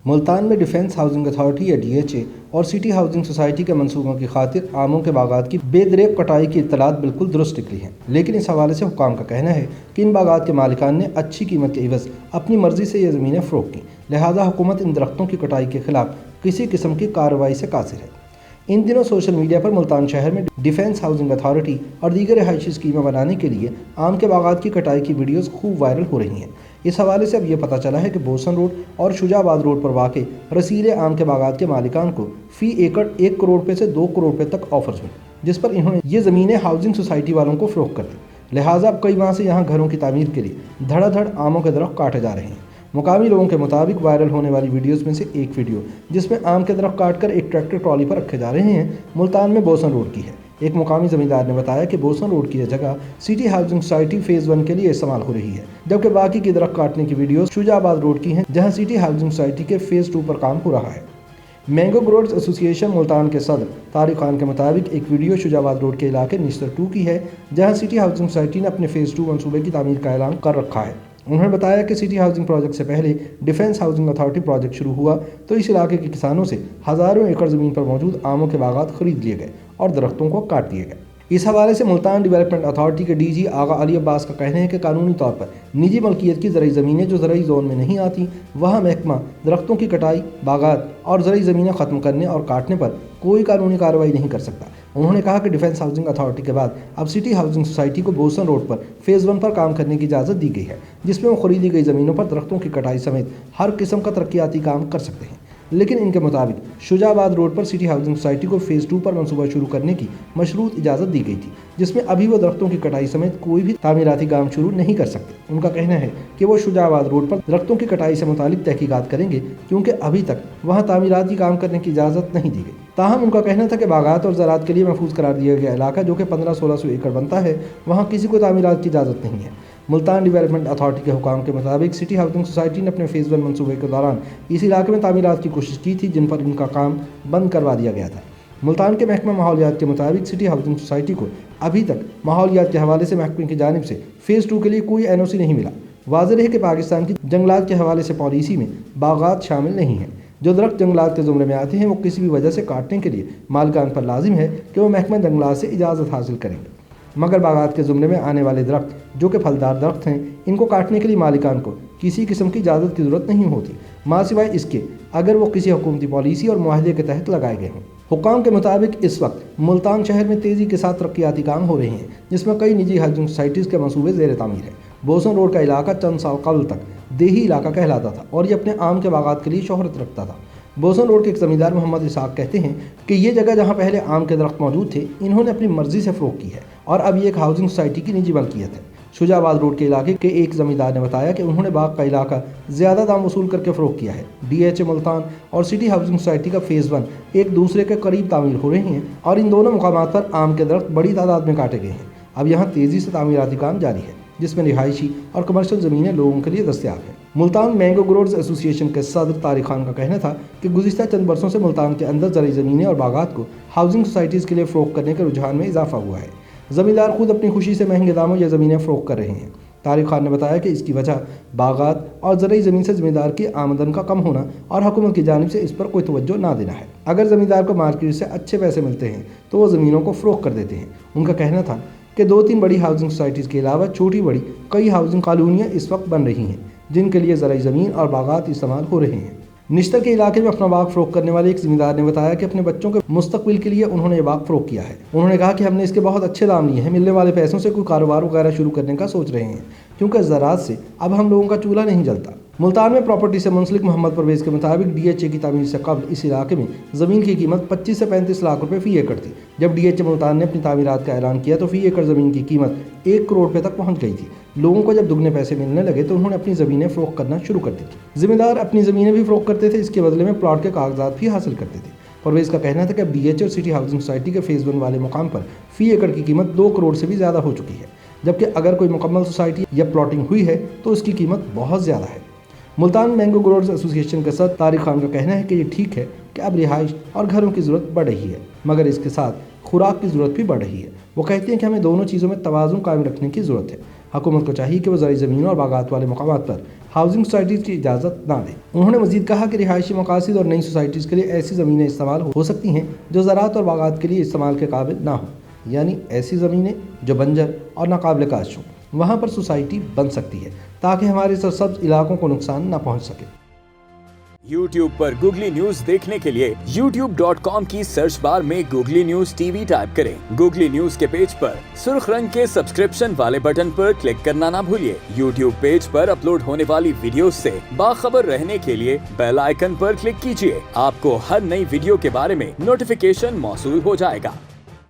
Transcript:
ملتان میں defence housing authority یا DHA اور سٹی ہاؤسنگ سوسائٹی کے منصوبوں کی خاطر آموں کے باغات کی بے دریغ کٹائی کی اطلاعات بالکل درست نکلی ہیں، لیکن اس حوالے سے حکام کا کہنا ہے کہ ان باغات کے مالکان نے اچھی قیمت کے عوض اپنی مرضی سے یہ زمینیں فروخت کیں، لہٰذا حکومت ان درختوں کی کٹائی کے خلاف کسی قسم کی کارروائی سے قاصر ہے۔ ان دنوں سوشل میڈیا پر ملتان شہر میں ڈیفنس ہاؤسنگ اتھارٹی اور دیگر رہائشی اسکیمیں بنانے کے لیے آم کے باغات کی کٹائی کی ویڈیوز خوب وائرل ہو رہی ہیں۔ اس حوالے سے اب یہ پتہ چلا ہے کہ بوسن روڈ اور شجاع آباد روڈ پر واقع رسیلے آم کے باغات کے مالکان کو فی ایکڑ 1 کروڑ روپے سے 2 کروڑ روپے تک آفرز ہوئے، جس پر انہوں نے یہ زمینیں ہاؤسنگ سوسائٹی والوں کو فروخت کر دی۔ لہٰذا اب کئی ماہ سے یہاں گھروں کی تعمیر کے لیے دھڑا دھڑ آموں کے درخت کاٹے جا رہے ہیں۔ مقامی لوگوں کے مطابق وائرل ہونے والی ویڈیوز میں سے ایک ویڈیو جس میں آم کے درخت کاٹ کر ایک ٹریکٹر ٹرالی پر رکھے جا رہے ہیں ملتان میں بوسن روڈ کی ہے۔ ایک مقامی زمیندار نے بتایا کہ بوسن روڈ کی یہ جگہ سٹی ہاؤسنگ سوسائٹی فیز 1 کے لیے استعمال ہو رہی ہے، جبکہ باقی کی درخت کاٹنے کی ویڈیوز شجاع آباد روڈ کی ہیں جہاں سٹی ہاؤسنگ سوسائٹی کے فیز 2 پر کام ہو رہا ہے۔ مینگو گروورز ایسوسی ایشن ملتان کے صدر طارق خان کے مطابق ایک ویڈیو شجاع آباد روڈ کے علاقے نشتر 2 کی ہے جہاں سٹی ہاؤسنگ سوسائٹی نے اپنے فیز 2 منصوبے کی تعمیر کا اعلان کر رکھا ہے۔ انہوں نے بتایا کہ سٹی ہاؤسنگ پروجیکٹ سے پہلے ڈیفنس ہاؤسنگ اتھارٹی پروجیکٹ شروع ہوا تو اس علاقے کے کسانوں سے ہزاروں ایکڑ زمین پر موجود آموں کے باغات خرید لیے گئے اور درختوں کو کاٹ دیے گئے۔ اس حوالے سے ملتان ڈیولپمنٹ اتھارٹی کے DG آغا علی عباس کا کہنا ہے کہ قانونی طور پر نجی ملکیت کی زرعی زمینیں جو زرعی زون میں نہیں آتی وہاں محکمہ درختوں کی کٹائی، باغات اور زرعی زمینیں ختم کرنے اور کاٹنے پر کوئی قانونی کارروائی نہیں کر سکتا۔ انہوں نے کہا کہ ڈیفنس ہاؤسنگ اتھارٹی کے بعد اب سٹی ہاؤسنگ سوسائٹی کو بوسن روڈ پر فیز 1 پر کام کرنے کی اجازت دی گئی ہے، جس میں وہ خریدی گئی زمینوں پر درختوں کی کٹائی سمیت ہر قسم کا ترقیاتی کام کر سکتے ہیں۔ لیکن ان کے مطابق شجاع آباد روڈ پر سٹی ہاؤسنگ سوسائٹی کو فیز 2 پر منصوبہ شروع کرنے کی مشروط اجازت دی گئی تھی، جس میں ابھی وہ درختوں کی کٹائی سمیت کوئی بھی تعمیراتی کام شروع نہیں کر سکتے۔ ان کا کہنا ہے کہ وہ شجاع آباد روڈ پر درختوں کی کٹائی سے متعلق تحقیقات کریں گے کیونکہ ابھی تک وہاں تعمیراتی کام کرنے کی اجازت نہیں دی گئی۔ تاہم ان کا کہنا تھا کہ باغات اور زراعت کے لیے محفوظ قرار دیا گیا علاقہ جو کہ 1500-1600 ایکڑ بنتا ہے وہاں کسی کو تعمیرات کی اجازت نہیں ہے۔ ملتان ڈیولپمنٹ اتھارٹی کے حکام کے مطابق سٹی ہاؤسنگ سوسائٹی نے اپنے فیز 1 منصوبے کے دوران اس علاقے میں تعمیرات کی کوشش کی تھی جن پر ان کا کام بند کروا دیا گیا تھا۔ ملتان کے محکمہ ماحولیات کے مطابق سٹی ہاؤسنگ سوسائٹی کو ابھی تک ماحولیات کے حوالے سے محکمے کی جانب سے فیز 2 کے لیے کوئی NOC نہیں ملا۔ واضح ہے کہ پاکستان کی جنگلات کے حوالے سے پالیسی میں باغات شامل نہیں ہیں۔ جو درخت جنگلات کے زمرے میں آتے ہیں وہ کسی بھی وجہ سے کاٹنے کے لیے مالکان پر لازم ہے کہ وہ محکمہ جنگلات سے اجازت حاصل کریں، مگر باغات کے زمرے میں آنے والے درخت جو کہ پھلدار درخت ہیں ان کو کاٹنے کے لیے مالکان کو کسی قسم کی اجازت کی ضرورت نہیں ہوتی، ماں سوائے اس کے اگر وہ کسی حکومتی پالیسی اور معاہدے کے تحت لگائے گئے ہوں۔ حکام کے مطابق اس وقت ملتان شہر میں تیزی کے ساتھ ترقیاتی کام ہو رہے ہیں جس میں کئی نجی ہاؤسنگ سوسائٹیز کے منصوبے زیر تعمیر ہیں۔ بوسن روڈ کا علاقہ چند سال قبل تک دیہی علاقہ کہلاتا تھا اور یہ اپنے آم کے باغات کے لیے شہرت رکھتا تھا۔ بوسن روڈ کے ایک زمیندار محمد اسحاق کہتے ہیں کہ یہ جگہ جہاں پہلے آم کے درخت موجود تھے انہوں نے اپنی مرضی سے فروخت کی ہے اور اب یہ ایک ہاؤسنگ سوسائٹی کی نجی ملکیت ہے۔ شجاع آباد روڈ کے علاقے کے ایک زمیندار نے بتایا کہ انہوں نے باغ کا علاقہ زیادہ دام وصول کر کے فروخت کیا ہے۔ DHA ملتان اور سٹی ہاؤسنگ سوسائٹی کا فیز 1 ایک دوسرے کے قریب تعمیر ہو رہے ہیں اور ان دونوں مقامات پر آم کے درخت بڑی تعداد میں کاٹے گئے ہیں۔ اب یہاں تیزی سے تعمیراتی کام جاری ہے جس میں رہائشی اور کمرشل زمینیں لوگوں کے لیے دستیاب ہیں۔ ملتان مینگو گروورز ایسوسی ایشن کے صدر طارق خان کا کہنا تھا کہ گزشتہ چند برسوں سے ملتان کے اندر زرعی زمینیں اور باغات کو ہاؤسنگ سوسائٹیز کے لیے فروخت کرنے کے رجحان میں اضافہ ہوا ہے۔ زمیندار خود اپنی خوشی سے مہنگے داموں یہ زمینیں فروخت کر رہے ہیں۔ طارق خان نے بتایا کہ اس کی وجہ باغات اور زرعی زمین سے زمیندار کی آمدن کا کم ہونا اور حکومت کی جانب سے اس پر کوئی توجہ نہ دینا ہے۔ اگر زمیندار کو مارکیٹ سے اچھے پیسے ملتے ہیں تو وہ زمینوں کو فروخت کر دیتے ہیں۔ ان کا کہنا تھا کہ 2-3 بڑی ہاؤسنگ سوسائٹیز کے علاوہ چھوٹی بڑی کئی ہاؤسنگ کالونیاں اس وقت بن رہی ہیں جن کے لیے زرعی زمین اور باغات استعمال ہو رہے ہیں۔ نشتر کے علاقے میں اپنا باغ فروخت کرنے والے ایک زمیندار نے بتایا کہ اپنے بچوں کے مستقبل کے لیے انہوں نے یہ باغ فروخت کیا ہے۔ انہوں نے کہا کہ ہم نے اس کے بہت اچھے دام لیے ہیں، ملنے والے پیسوں سے کوئی کاروبار وغیرہ شروع کرنے کا سوچ رہے ہیں کیونکہ زراعت سے اب ہم لوگوں کا چولہا نہیں جلتا۔ ملتان میں پراپرٹی سے منسلک محمد پرویز کے مطابق DHA کی تعمیر سے قبل اس علاقے میں زمین کی قیمت 25 سے 35 لاکھ روپے فی ایکڑ تھی۔ جب DHA ملتان نے اپنی تعمیرات کا اعلان کیا تو فی ایکڑ زمین کی قیمت 1 کروڑ روپے تک پہنچ گئی تھی۔ لوگوں کو جب دگنے پیسے ملنے لگے تو انہوں نے اپنی زمینیں فروخت کرنا شروع کر دی تھی۔ زمیندار اپنی زمینیں بھی فروخت کرتے تھے، اس کے بدلے میں پلاٹ کے کاغذات بھی حاصل کرتے تھے۔ پرویز کا کہنا تھا کہ اب DHA اور سٹی ہاؤسنگ سوسائٹی کے فیز 1 والے مقام پر فی ایکڑ کی قیمت 2 کروڑ سے بھی زیادہ ہو چکی ہے، جبکہ اگر کوئی مکمل سوسائٹی یا پلاٹنگ ہوئی ہے تو اس کی قیمت بہت زیادہ ہے۔ ملتان مینگو گروورز ایسوسی ایشن کے صدر طارق خان کا کہنا ہے کہ یہ ٹھیک ہے کہ اب رہائش اور گھروں کی ضرورت بڑھ رہی ہے، مگر اس کے ساتھ خوراک کی ضرورت بھی بڑھ رہی ہے۔ وہ کہتے ہیں کہ ہمیں دونوں چیزوں میں توازن قائم رکھنے کی ضرورت ہے۔ حکومت کو چاہیے کہ وہ زرعی زمینوں اور باغات والے مقامات پر ہاؤسنگ سوسائٹیز کی اجازت نہ دے۔ انہوں نے مزید کہا کہ رہائشی مقاصد اور نئی سوسائٹیز کے لیے ایسی زمینیں استعمال ہو سکتی ہیں جو زراعت اور باغات کے لیے استعمال کے قابل نہ ہوں، یعنی ایسی زمینیں جو بنجر اور ناقابل کاشت ہوں، وہاں پر سوسائٹی بن سکتی ہے تاکہ ہمارے سرسبز علاقوں کو نقصان نہ پہنچ سکے۔ YouTube پر گوگلی نیوز دیکھنے کے لیے youtube.com کی سرچ بار میں googly news T V type کریں۔ گوگلی نیوز کے پیج پر سرخ رنگ کے سبسکرپشن والے بٹن پر کلک کرنا نہ بھولیے۔ YouTube پیج پر اپلوڈ ہونے والی ویڈیوز سے باخبر رہنے کے لیے بیل آئیکن پر کلک کیجیے۔ آپ کو ہر نئی ویڈیو کے بارے میں نوٹیفیکیشن موصول ہو جائے گا۔